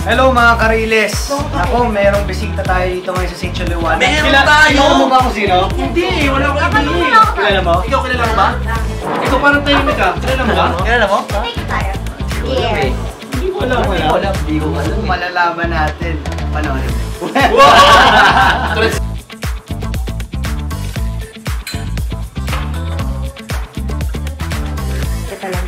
Hello mga Kariles! Ako, merong bisita tayo dito ngayon sa St. Chaliwan. Meron tayo! Kilala mo ba kung sino? Hindi, wala ko idea. Kilala mo? Ikaw kilala mo ba? Ikaw parang tahimik ka. Kilala mo ba? Kilala mo? Yeah. Hindi ko alam. Hindi ko alam. Malalaman natin. Panoorin. Teka lang.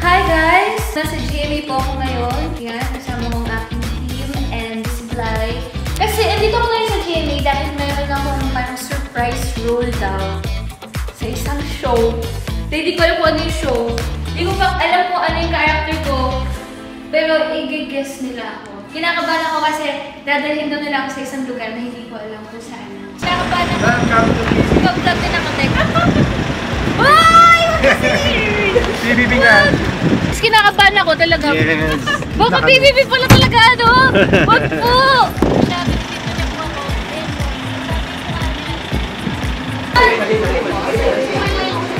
Hi guys! Nasa GMA po ako ngayon. Yan, kasama kong aking team and Display. Kasi andito ako ngayon sa GMA dahil mayroon akong parang surprise role daw sa isang show. Hindi ko alam kung ano yung show. Hindi ko pa alam kung ano yung character ko. Pero i-guess nila ako. Kinakabahan ako kasi dadalhin daw nila ako sa isang lugar na hindi ko alam kung saan. Kinakabahan ako. Pag-vlog din ako, teka. Ay! PBB nga. Mas kinakabahan ako talaga. Yes. Baka PBB pala talaga, ano? Wag po! Sabi ko dito niya po ako.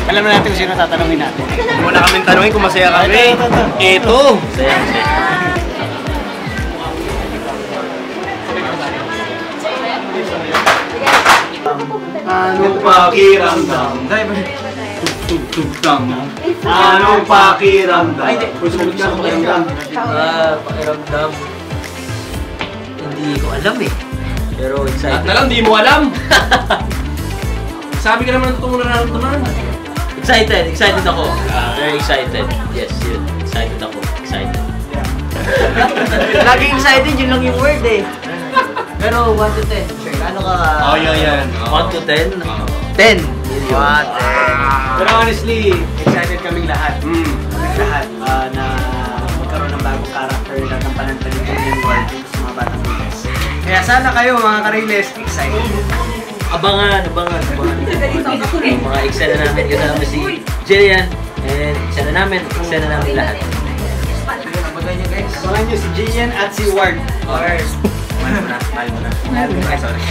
Alam na natin kung sino tatanungin natin. Muna kami tanungin kung masaya kami. Ito! Anong pakiramdam? Tug-tug-tug-tang. Anong pakiramdam? Ay, hindi. Sumunod ka sa pakiramdam. Pakiramdam. Hindi ko alam eh. Pero excited. Lahat na lang, di mo alam. Sabi ka naman ng totoong nararamdaman. Excited ako. Very excited. Yes, yun. Excited ako. Excited. Laging excited, yun lang yung word eh. Pero 1 to 10, ano ka? Oh, yan. 1 to 10? 10! Pero honestly, excited kaming lahat. Lahat na magkaroon ng bagong character lahat ng panantanin ng world dito sa mga batang Pinas. Kaya sana kayo mga Kariles, excited. Abangan. Mga excited namin kasama si Jillian. And excited namin lahat. Abangan nyo si Jillian at si Ward. Mahal mo na. Ay, sorry.